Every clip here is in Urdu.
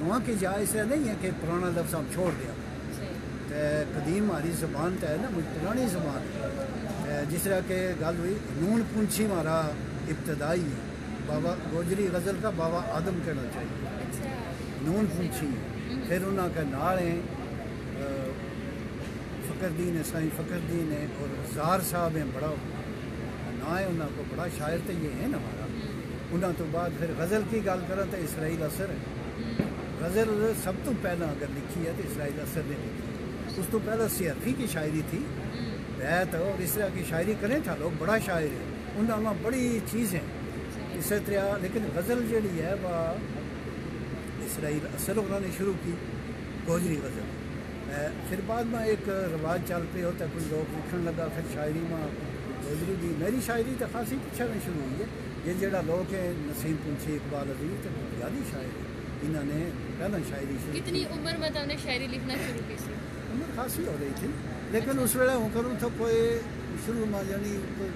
دعا کی جا اس طرح نہیں ہے کہ پرانا لفظ ہم چھوڑ دیا. قدیم ہماری زبان تو ہے نا پرانی زبان ہے. جس طرح کہ گل ہوئی نون پونچھی ہمارا ابتدائی ہے. بابا گوجری غزل کا بابا آدم کہنا چاہیے. نون پونچھی پھر انہوں کے نال ہیں فقردین ہے سائیں فقردین ہے اور زار صاحب ہیں بڑا نا ہے انہوں کو بڑا شاعر تو یہ ہے نا ہمارا. انہوں تو بعد پھر غزل کی گل کریں تو اسرائیل اثر ہے. غزل سب تو پہلا اگر لکھی ہے تو اسرائیل اثر نے لکھی. اس تو پہلا سیرفی کی شاعری تھی بیت اور اس طرح کی شاعری کریں تھا لوگ بڑا شاعر ہے. انہوں میں بڑی چیزیں اسی طرح لیکن غزل جڑی ہے وہ اسرائیل اثر انہوں نے شروع کی گوجری غزل. پھر بعد میں ایک رواج چل پہ ہوتا ہے کچھ لوگ لکھن لگا پھر شاعری میں گوجری دی. میری شاعری تو خاصی پیچھے میں شروع ہوئی ہے. یہ جڑا لوگ ہے نسیم پونچھی اقبال عزیز تو بنیادی شاعر ہے. انہوں نے پہلا شاعری شروع. کتنی عمر میں تم نے شاعری لکھنا شروع کی سی؟ عمر خاصی ہو رہی تھی لیکن اس ویلے ہوں کروں تو کوئی شروع میں یعنی کوئی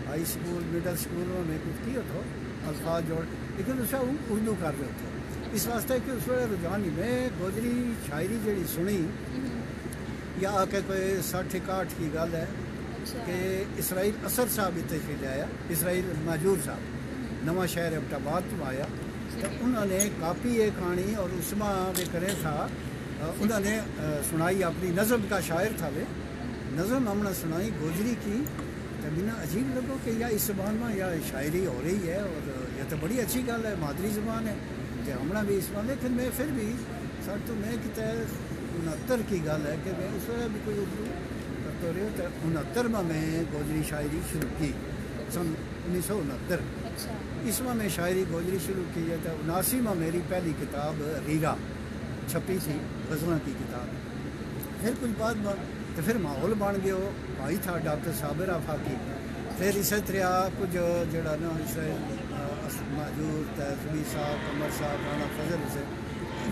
ہائی اسکول مڈل اسکول میں کچھ کیا تھا الفاظ جوڑ لیکن اس میں اردو کر رہے تھے. اس واسطے کہ اس ویلے رجحان ہی میں گوجری شاعری جڑی سنی یا آ کے کوئی 60-61 کی گل ہے کہ اسرائیل اثر صاحب اتنے آیا. اسرائیل ماجور صاحب نواں شہر ابٹ آباد تو آیا تو انہوں نے کاپی ایک آنی اور اس میں بھی کرے تھا. انہوں نے سنائی اپنی نظم کا شاعر تھا وہ نظم ہم نے سنائی گوجری کی. تو بنا عجیب لگو کہ یا اس زبان میں یا شاعری ہو رہی ہے اور یہ تو بڑی اچھی گل ہے مادری زبان ہے کہ ہمیں بھی اس میں. لیکن میں پھر بھی سر تو میں کہتا ہے 69 کی گل ہے کہ میں اس وقت بھی کوئی اردو کرتا رہے تو 69 میں گوجری شاعری شروع کی سن 1969. اس میں شاعری گوجری شروع کی ہے. تو 79 میں میری پہلی کتاب ریرا چھپی تھی غزلوں کی کتاب. پھر کچھ بعد میں تو پھر ماحول بن گیا بھائی تھا ڈاکٹر صابر آفاقی. پھر اسی طرح کچھ جڑا نا ماجور تیزبی صاحب قمر صاحب رانا فضل سے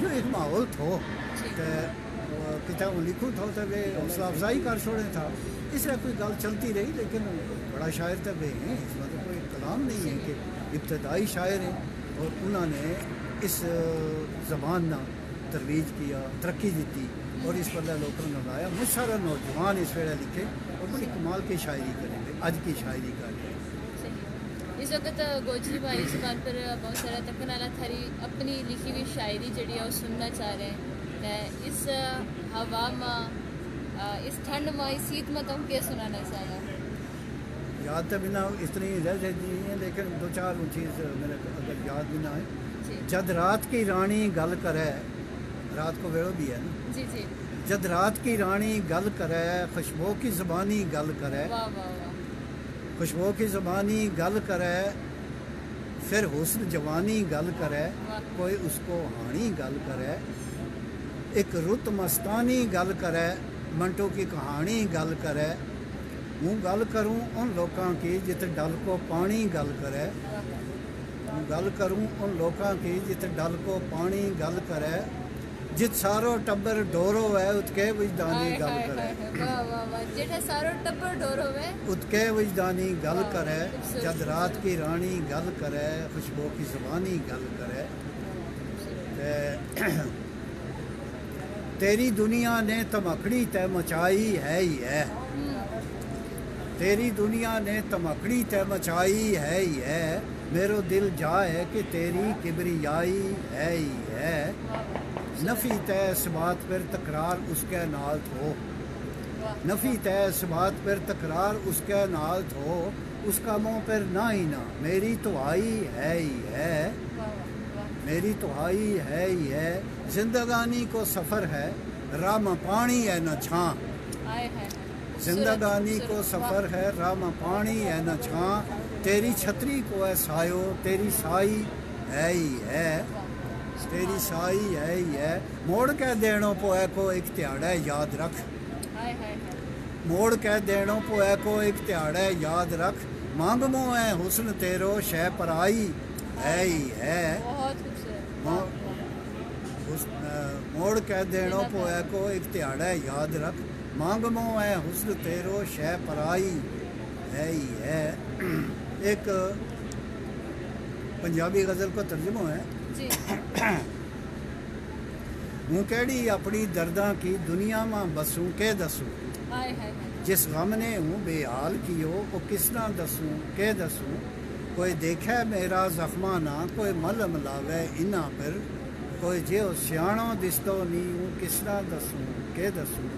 جو ایک ماحول تھو کتاب لکھوں تھو تو وہ حوصلہ افزائی کر چھوڑے تھا. اس طرح کوئی گل چلتی رہی لیکن بڑا شاعر تو وہ ہیں اس میں تو کوئی کلام نہیں ہے کہ ابتدائی شاعر ہیں اور انہوں نے اس زبان نہ ترویج کیا ترقی دیتی اور اس پر لوگوں نے لایا. مجھ سارا نوجوان اس ویلے لکھے اور بڑی کمال کی شاعری کریں گے اج کی شاعری کر رہے ہیں. اس وقت گوجری بھائی زبان پر بہت سارا تکن والا تھاری اپنی لکھی ہوئی شاعری جڑی ہے وہ سننا چاہ رہے ہیں. اس ہوا میں اس ٹھنڈ میں اس ہیت میں تم کیا سنانا چاہنا؟ یاد تو بنا اس طرح رہ جاتی ہیں لیکن دو چار چیز میرے اگر یاد بھی نہ آئے. جد رات کی رانی گل کرے رات کو ویڑو بھی ہے نا جی جی. جد رات کی رانی گل کرے خوشبو کی زبانی گل کرے. واہ واہ واہ. خوشبو کی زبانی گل کرے پھر حسن جوانی گل کرے کوئی اس کو ہانی گل کرے. ایک رت مستانی گل کرے منٹوں کی کہانی گل کرے. ہوں گل کروں ان لوکاں کی جت ڈل کو پانی گل کرے. ہوں گل کروں ان لوکاں کی جت ڈل کو پانی گل کرے. جت سارو ٹبر ڈورو ہے ات کے وجدانی گل کرے. جیٹھا سارو ٹبر ڈورو ہے ات کے وجدانی گل کرے. جد رات کی رانی گل کرے خوشبو کی زبانی گل کرے. تیری دنیا نے تمکڑی تے مچائی ہے ہی ہے. تیری دنیا نے تمکڑی تے مچائی ہے ہی ہے. میرو دل جائے کہ تیری کبریائی ہے ہی ہے. نفی تے ثبات پر تکرار اس کے نال تھو. نفی تے ثبات پر تکرار اس کے نال تھو. اس کا منہ پر نہ ہی نہ میری تو آئی ہے ہی ہے. میری تو آئی ہے ہی ہے. زندگانی کو سفر ہے راہ میں پانی ہے نہ چھاں. زندگانی کو سفر ہے راہ میں پانی ہے نہ چھاں. تیری چھتری کو ہے سایو تیری سائی ہے ہی ہے. تیری سائی ہے ہی ہے. موڑ کے دینوں پوئے کو ایک تہاڑا یاد رکھ. موڑ کے دینوں پوئے کو ایک تہاڑا یاد رکھ. مانگ مو ہے حسن تیرو شے پر آئی ہے ہی ہے. موڑ کے دینوں پوئے کو ایک تہاڑا یاد رکھ. مانگ مو ہے حسن تیرو شے پر آئی ہے ہی ہے. ایک پنجابی غزل کو ترجمہ ہے. ہوں کیڑی اپنی درداں کی دنیا ماں بسوں کہ دسوں ہائے ہائے ہائے جس غم نے ہوں بے حال کیو وہ کس نہ دسوں کہ دسوں کوئی دیکھے میرا زخمانہ کوئی ملم لاوے انہاں پر کوئی جیو سیاڑوں دستو نہیں ہوں کس نہ دسوں کہ دسوں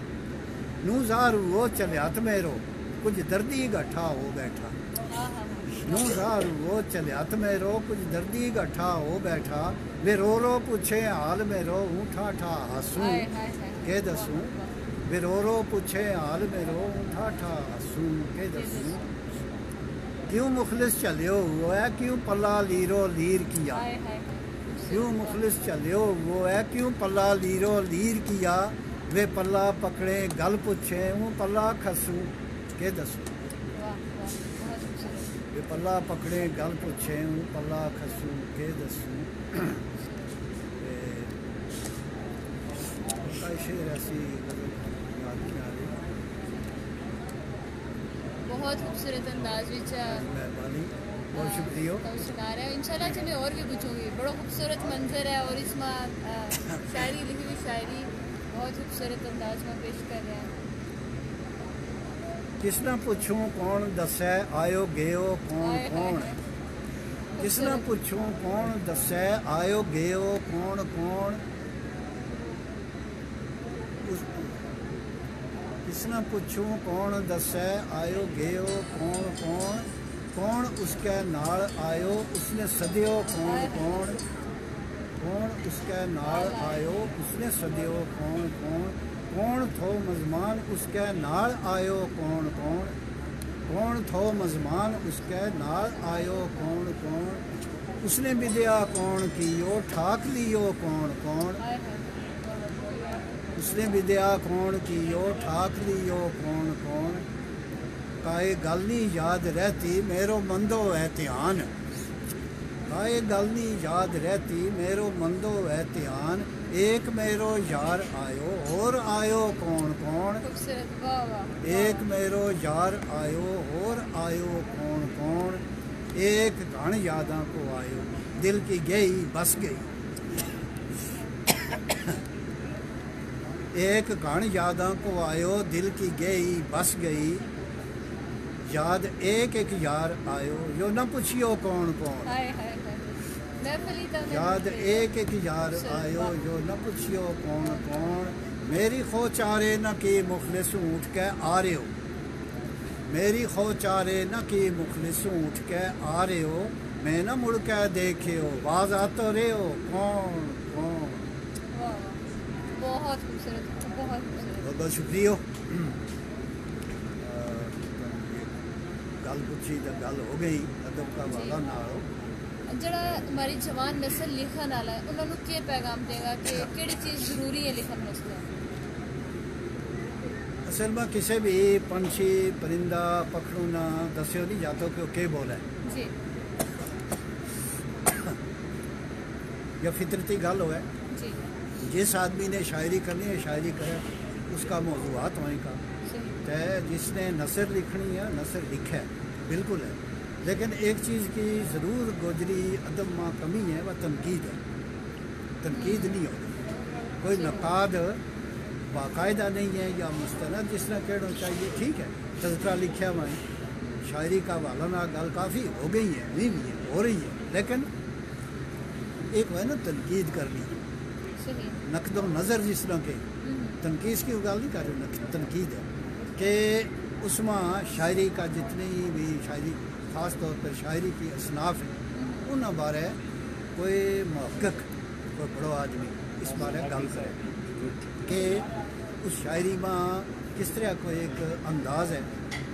نوں زار وہ چلیات میرو کچھ دردی گٹھا ہو بیٹھا ہاں ہاں ہاں نوں زار وہ چلیات میرو کچھ دردی گٹھا ہو بیٹھا وے رو رو پوچھے حال میرو ہوں ٹھا ٹھا ہسوں ہائے ہائے ہائے کہ دسوں وے رو رو پوچھے حال میرو ہوں ٹھا ٹھا ہسوں کہ دسوں کیوں مخلص چلیو وہ ہے کیوں پلا لیرو لیر کیا ہائے ہائے کیوں مخلص چلیو وہ ہے کیوں پلا لیرو لیر کیا وے پلا پکڑے گل پوچھے ہوں پلا کھسوں کہ دسوں واہ واہ بہت خوبصورت وے پلا پکڑے گل پوچھے ہوں پلا کھسوں کہ دسوں شعر ایسی یاد نہیں آ رہی بہت خوبصورت انداز وچ مہربانی بہت شکریہ سنا رہے ہیں انشاءاللہ چلے اور بھی پوچھوں گی بڑا خوبصورت منظر ہے اور اس میں شاعری لکھی ہوئی شاعری بہت خوبصورت انداز میں پیش کر رہے ہیں کس نہ پوچھوں کون دسے آیو گیو کون ہائے ہائے کون ہائے کس نہ پوچھوں کون دسے آیو گیو کون کون کس نہ پوچھوں کون دسے آیو گیو کون کون کون اس کے نال آیو اس نے سدیو کون کون کون اس کے نال آیو اس نے سدیو کون کون کون تھو مزمان اس کے نال آیو کون کون کون تھو مزمان اس کے نال آیو کون کون اس نے بدیا کون کیو ٹھاک لیو کون کون ہائے ہائے اس نے بدیا کون کیو ٹھاک لیو کون کون کائے گل نہیں یاد رہتی میرو مندو احتیان کائے گل نہیں یاد رہتی میرو مندو احتیان ایک میرو یار آیو اور آیو کون کون خوبصورت واہ واہ ایک میرو یار آیو اور آیو کون کون ایک گھن یاداں کو آیو دل کی گئی بس گئی ایک گھن یاداں کو آیو دل کی گئی بس گئی یاد ایک ایک یار آیو یو نہ پوچھیو کون کون ہائے ہائے ہائے محفل ہی تو یاد ایک ایک یار آیو یو نہ پوچھیو کون کون میری خو چارے نہ کی مخلص اٹھ کے آ رہے ہو میری خو چارے نہ کی مخلص اٹھ کے آ رہے ہو میں نہ مڑ کے دیکھے ہو باز آتے رہے ہو کون کون واہ واہ بہت خوبصورت بہت خوبصورت بہت بہت شکریہ گل پوچھی تو گل ہو گئی ادب کا والا نال جڑا ہماری جوان نسل لکھن والا ہے انہوں نے کیا پیغام دے گا کہ کیڑی چیز ضروری ہے لکھن واسطے اصل میں کسی بھی پنچھی پرندہ پکھڑوں نہ دسیو نہیں جاتا کہ وہ کیا بولا ہے جی یا فطرتی گل ہوئے جی جس آدمی نے شاعری کرنی ہے شاعری کرے اس کا موضوعات ہونے کا صحیح تے جس نے نثر لکھنی ہے نثر لکھے بالکل ہے لیکن ایک چیز کی ضرور گوجری ادب میں کمی ہے وہ تنقید ہے تنقید نہیں ہوتی کوئی نقاد باقاعدہ نہیں ہے یا مستند جس طرح کہنا چاہیے ٹھیک ہے تذکرہ لکھا ہوا ہے شاعری کا والا نہ گل کافی ہو گئی ہے نہیں بھی ہے ہو رہی ہے لیکن ایک وہ ہے نا تنقید کرنی صحیح نقد و نظر جس طرح کے تنقید کی گل نہیں کر رہی تنقید ہے کہ اس میں شاعری کا جتنی بھی شاعری خاص طور پر شاعری کی اصناف ہیں ان بارے کوئی محقق کوئی بڑا آدمی اس بارے گل کرے کہ اس شاعری میں کس طرح کوئی ایک انداز ہے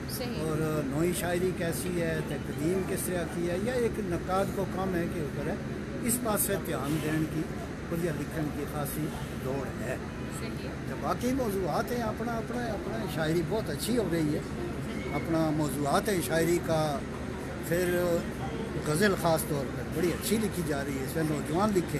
صحیح اور نوئی شاعری کیسی ہے تو قدیم کس طرح کی ہے یا ایک نقاد کو کام ہے کہ اوپر ہے اس پاس سے دھیان دین کی اور یا لکھن کی خاصی دوڑ ہے صحیح تو باقی موضوعات ہیں اپنا اپنا اپنا شاعری بہت اچھی ہو رہی ہے اپنا موضوعات ہے شاعری کا پھر غزل خاص طور پر بڑی اچھی لکھی جا رہی ہے اس میں نوجوان لکھیں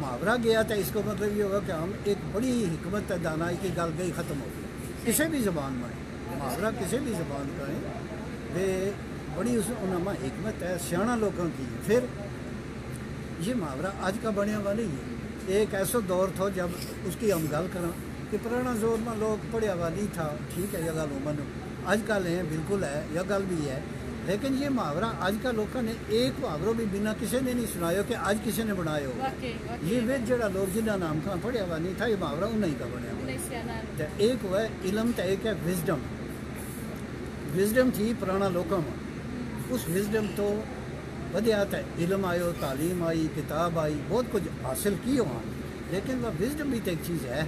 محاورہ گیا تو اس کو مطلب یہ ہوگا کہ ہم ایک بڑی حکمت دانائی کی گل گئی ختم ہو گئی کسی بھی زبان میں محاورہ کسی بھی زبان کا ہے وہ بڑی اس انما حکمت ہے سیاح لوگوں کی ہے. پھر یہ محاورہ آج کا بنیا ہوا نہیں ہے. ایک ایسا دور تھا جب اس کی ہم گل کریں کہ پرانا زور میں لوگ پڑھیا ہوا نہیں تھا ٹھیک ہے یہ گل عموماً آج کل ہے بالکل ہے یہ گل بھی ہے لیکن یہ محاورہ آج کا لوگوں نے ایک محاوروں بھی بنا کسی نے نہیں سنایا کہ آج کسی نے بنایا ہو. یہ وہ جڑا لوگ جنہ نام کا پڑھیا ہوا نہیں تھا یہ محاورہ انہیں کا بنیا ہوا. ایک ہوا ہے علم تو ایک ہے وزڈم. وزڈم تھی پرانا لوگوں میں اس وزڈم تو ودیا تھا علم آئے تعلیم آئی کتاب آئی بہت کچھ حاصل کی وہاں لیکن وہ وزڈم بھی تو ایک چیز ہے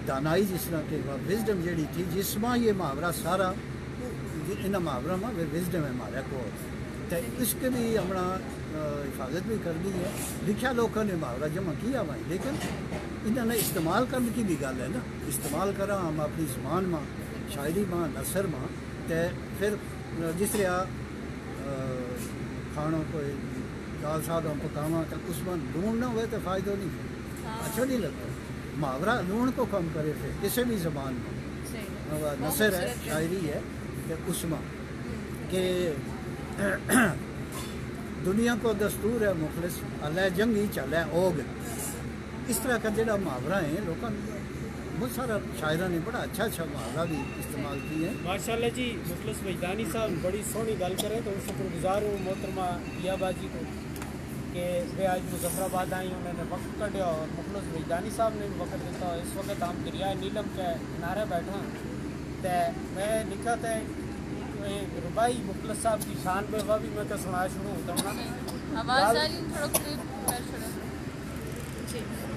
دانائی جس طرح کہ وہ وزڈم جڑی تھی جس میں یہ محاورہ سارا ان محاورہ میں وہ وزڈم ہے ہمارے کو تو اس کے بھی ہمارا حفاظت بھی کرنی ہے. لکھا لوگوں نے محاورہ جمع کیا ہوا ہے لیکن انہوں نے استعمال کرنے کی بھی گل ہے نا. استعمال کرا ہم اپنی زبان میں شاعری میں نثر میں تو پھر جس طرح کھانوں کو دال ساگ ہم پکاواں تو اس میں لون نہ ہوئے تو فائدہ نہیں اچھا نہیں لگتا. محاورہ لون کو کم کرے پھر کسی بھی زبان میں نثر ہے شاعری ہے کہ اس میں کہ دنیا کو دستور ہے مخلص اللہ جنگی چلے اوگ. اس طرح کا جڑا محاورہ ہے لوگوں بہت سارا شاعروں نے بڑا اچھا محاورہ بھی استعمال کیے ہیں. ماشاءاللہ جی مخلص وجدانی صاحب بڑی سونی گل کریں تو شکر گزار ہوں محترمہ دیا باجی کو کہ وہ آج مظفر آباد آئی انہوں نے وقت کٹیا اور مخلص وجدانی صاحب نے بھی وقت دیتا. اس وقت ہم دریائے نیلم کے کنارے بیٹھا تو میں لکھا تھا ربائی مخلص صاحب کی شان پہ وہ بھی میں کہ سنا شروع ہوتا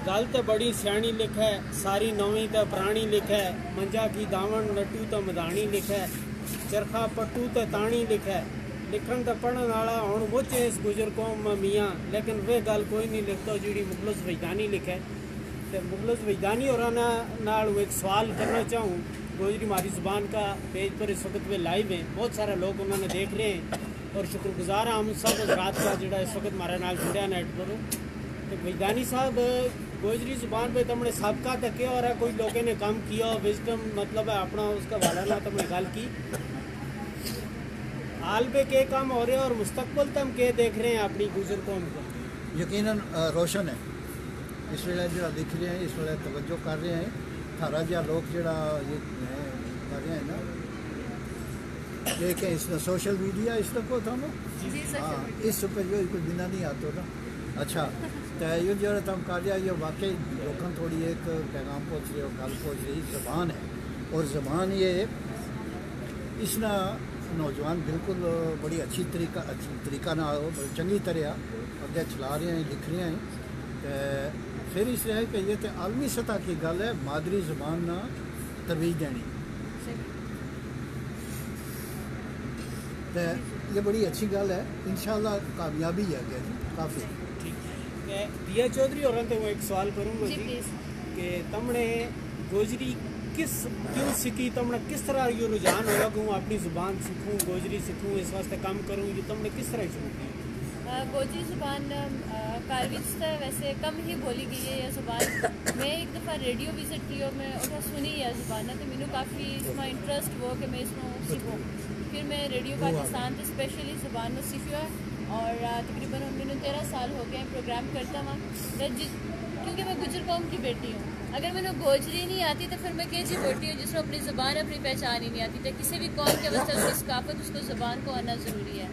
گل تو بڑی سیانی لکھ ہے ساری نویں تو پرانی لکھ ہے منجا کی داون لٹو تو مدانی لکھ ہے چرخا پٹو تو تانی لکھ ہے لکھن تو پڑھن والا ہوں مچے اس گجر قوم میں میاں لیکن وہ گل کوئی نہیں لکھتا جیڑی مخلص وجدانی لکھ ہے. تو مخلص وجدانی اور ایک سوال کرنا چاہوں. گوجری ہماری زبان کا پیج پر اس وقت میں لائیو ہیں بہت سارے لوگ انہوں نے دیکھ رہے ہیں اور شکر گزار ہم سب حضرات کا جڑا اس وقت ہمارے نال جڑا نیٹ پر. تو وجدانی صاحب گوجری زبان پہ تم نے سابقہ تک کیا اور ہے کوئی لوگوں نے کام کیا وزڈم مطلب ہے اپنا اس کا والا نہ تم نے گل کی حال پہ کیا کام ہو رہے ہیں اور مستقبل تم کیا دیکھ رہے ہیں اپنی گجر قوم کو. یقیناً روشن ہے اس ویلے جڑا لکھ رہے ہیں اس ویلے توجہ کر رہے ہیں تھارا جہاں لوگ جڑا یہ کر رہے ہیں نا دیکھیں اس میں سوشل میڈیا اس طرح کو تھا نا ہاں اس پہ جو کوئی بنا نہیں آتا نا. اچھا تو یہ جو تم کر رہا یہ واقعی لوگوں تھوڑی ایک پیغام پہنچ رہی اور گل پہنچ رہی زبان ہے اور زبان یہ اس نا نوجوان بالکل بڑی اچھی طریقہ نہ ہو بڑی چنگی طرح اگے چلا رہے ہیں لکھ رہے ہیں. پھر اس طرح کہ یہ تو عالمی سطح کی گل ہے مادری زبان نہ ترویج دینی تو یہ بڑی اچھی گل ہے انشاءاللہ کامیابی ہے کہ کافی. دیا چودھری اور ایک سوال کروں گا جی کہ تم نے گوجری کیوں سیکھی تم نے کس طرح یہ رجحان ہوا کہ اپنی زبان سیکھوں گوجری سیکھوں اس واسطے کام کروں یہ تم نے کس طرح شروع کی. گوجری زبان کارویج سے ویسے کم ہی بولی گئی ہے یہ زبان. میں ایک دفعہ ریڈیو وزٹ کی اور میں اٹھا سنی یہ زبان ہے تو مجھے کافی اس میں انٹرسٹ ہوا کہ میں اس میں سیکھوں. پھر میں ریڈیو پاکستان سے اسپیشلی زبان میں سیکھا اور تقریباً 13 سال ہو گئے پروگرام کرتا ہوں کیونکہ میں گجر قوم کی بیٹی ہوں. اگر میں نے گوجری نہیں آتی تو پھر میں کیسی بیٹی ہوں جس کو اپنی زبان اپنی پہچان ہی نہیں آتی تو کسی بھی قوم کے واسطے اس کی ثقافت اس کو زبان کو آنا ضروری ہے.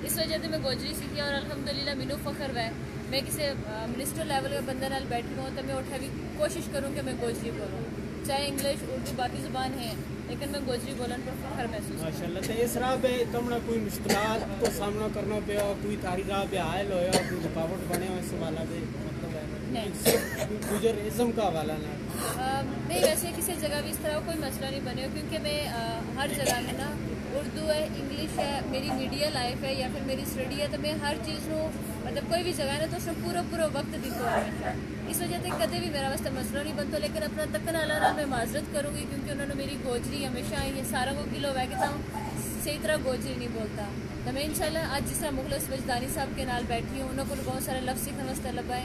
اس وجہ سے میں گوجری سیکھی اور الحمدللہ مینو فخر ہے میں کسی منسٹر لیول کے بندے نال بیٹھی ہوں تو میں اٹھا بھی کوشش کروں کہ میں گوجری بولوں چاہے انگلش اردو باقی زبان ہے لیکن میں گوجری بولن پر فخر محسوس ماشاءاللہ. تو اس راہ پہ تم نے کوئی مشکلات کو سامنا کرنا پیا کوئی تاری راہ پہ حائل ہویا کوئی رکاوٹ بنے ہو اس حوالہ پہ مطلب ہے گجر ازم کا حوالہ نہ نہیں ویسے کسی جگہ بھی اس طرح کوئی مسئلہ نہیں بنے ہو کیونکہ میں ہر جگہ میں نا اردو ہے انگلش ہے میری میڈیا لائف ہے یا پھر میری اسٹڈی ہے تو میں ہر چیز کو مطلب کوئی بھی جگہ ہے تو اس میں پورا وقت دیتا ہوں. اس وجہ سے کدے بھی میرا واسطے مسئلہ نہیں بنتا لیکن اپنا تکن اللہ میں معذرت کروں گی کیونکہ انہوں نے میری گوجری ہمیشہ یہ سارا کو کلو ہے کہ صحیح طرح گوجری نہیں بولتا. تو میں انشاءاللہ آج جس طرح مخلص وجدانی صاحب کے نال بیٹھی ہوں انہوں کو بہت سارے لفظ سیکھنے واسطے لبائے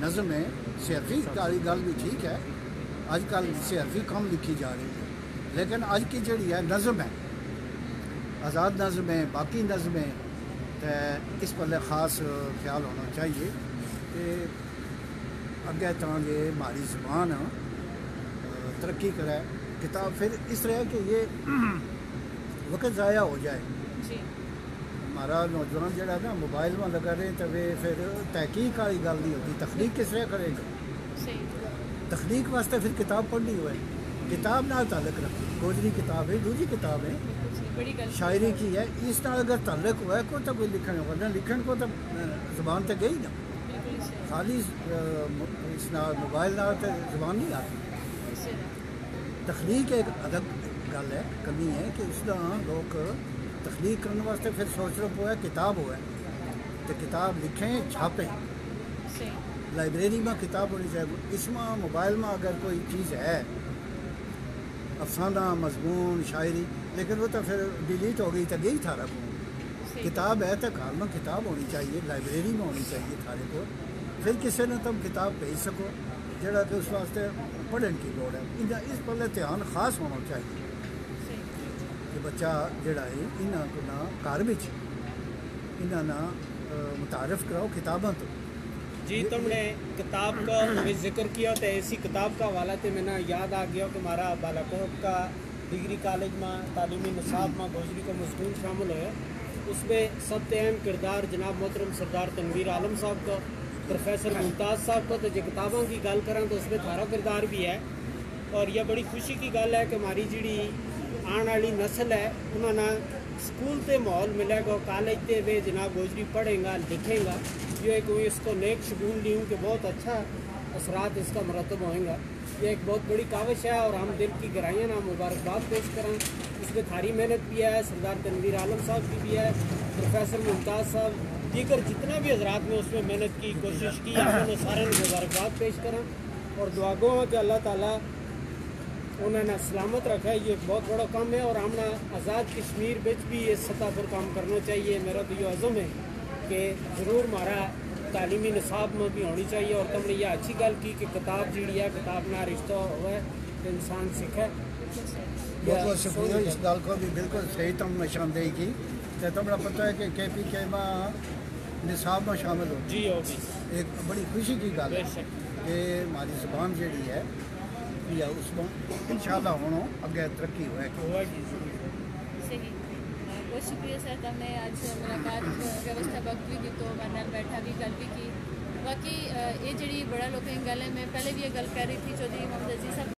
نظم ہے. صحافی والی گل بھی ٹھیک ہے, اج کل صحافی کم لکھی جا رہی ہے, لیکن اج کی جڑی ہے نظم ہے, آزاد نظم ہے, باقی نظم ہے, تو اس پر خاص خیال ہونا چاہیے کہ اگے تاکہ ہماری زبان ترقی کرے. کتاب پھر اس طرح کہ یہ وقت ضائع ہو جائے. جی ہمارا نوجوان جڑا نا موبائل میں لگا رہے تو پھر تحقیق والی گل نہیں ہوتی. تخلیق کس طرح کرے گا؟ صحیح. تخلیق واسطے پھر کتاب پڑھنی ہوئے, کتاب نال تعلق رکھے. گوجری کتاب ہے, دوسری کتاب ہے بڑی گل شاعری کی ہے, اس نال اگر تعلق ہوا ہے کو تو کوئی لکھن ہوگا نہ, لکھن کو تو زبان تے گئی نا. بالکل صحیح. خالی اس نال موبائل نال تو زبان نہیں آتی. تخلیق ایک الگ گل ہے, کمی ہے کہ اس طرح لوگ تخلیق کرنے واسطے پھر سوچ رہے ہوا کتاب ہوا ہے تو کتاب لکھیں چھاپیں. صحیح. لائبریری میں کتاب ہونی چاہیے. اس میں موبائل میں اگر کوئی چیز ہے افسانہ مضمون شاعری, لیکن وہ تو پھر ڈیلیٹ ہو گئی تو گئی تھارا کو. کتاب ہے تو گھر میں کتاب ہونی چاہیے, لائبریری میں ہونی چاہیے تھارے کو. پھر کسی نے تم کتاب بھیج سکو جڑا کہ اس واسطے پڑھن کی لوڑ ہے. اس پر دھیان خاص ہونا چاہیے کہ بچہ جڑا ہے انہاں کو نہ گھر وچ انہاں نہ متعارف کراؤ کتاباں تو. جی تم نے کتاب کا بھی ذکر کیا تو اسی کتاب کا حوالہ تھے میں نے یاد آ گیا کہ ہمارا بالاکوٹ کا ڈگری کالج میں تعلیمی نصاب میں گوجری کا مضمون شامل ہے. اس میں سب سے اہم کردار جناب محترم سردار تنویر عالم صاحب کا, پروفیسر ممتاز صاحب کا. تو جو کتابوں کی گل کریں تو اس میں تھارا کردار بھی ہے, اور یہ بڑی خوشی کی گل ہے کہ ہماری جڑی آنے والی نسل ہے انہوں نے سکول تے ماحول ملے گا, کالج تے وہ جناب گوجری پڑھیں گا لکھیں گا. جو ایک اس کو نیک شگون لی ہوں کہ بہت اچھا اثرات اس کا مرتب ہوئیں گا. یہ ایک بہت بڑی کاوش ہے اور ہم دل کی گہرائیاں نہ مبارکباد پیش کریں. اس میں تھاری محنت بھی ہے, سردار تنویر عالم صاحب کی بھی ہے, پروفیسر ممتاز صاحب, دیگر جتنا بھی حضرات نے اس میں محنت کی کوشش کی, ہم سارے مبارکباد پیش کریں اور دعا گو کہ اللہ تعالیٰ انہوں نے سلامت رکھا ہے. یہ بہت بڑا کام ہے اور ہم نے آزاد کشمیر بچ بھی اس سطح پر کام کرنا چاہیے. میرا تو یہ عزم ہے کہ ضرور ہمارا تعلیمی نصاب میں بھی ہونی چاہیے. اور تم نے یہ اچھی گل کی کہ کتاب جیڑی ہے کتاب نہ رشتہ ہوا ہے تو انسان سیکھے. بہت بہت شکریہ اس گل کو بھی بالکل صحیح تم نشاندہی کی. تو تمہیں پتہ ہے کہ کے پی میں نصاب میں شامل ہو, جی ہوگی ایک بڑی خوشی کی گل ہے بے شک. کہ ہماری زبان جیڑی ہے یا اس میں انشاءاللہ ہونا اگے ترقی ہوئے. صحیح. بہت شکریہ سر, تم نے آج ملاقات ویوستھا وقت بھی دی تو ہمارے بیٹھا بھی گل بھی کی. باقی یہ جڑی بڑا لوگوں کی گل ہے, میں پہلے بھی یہ گل کر رہی تھی چودھری محمد عزیز صاحب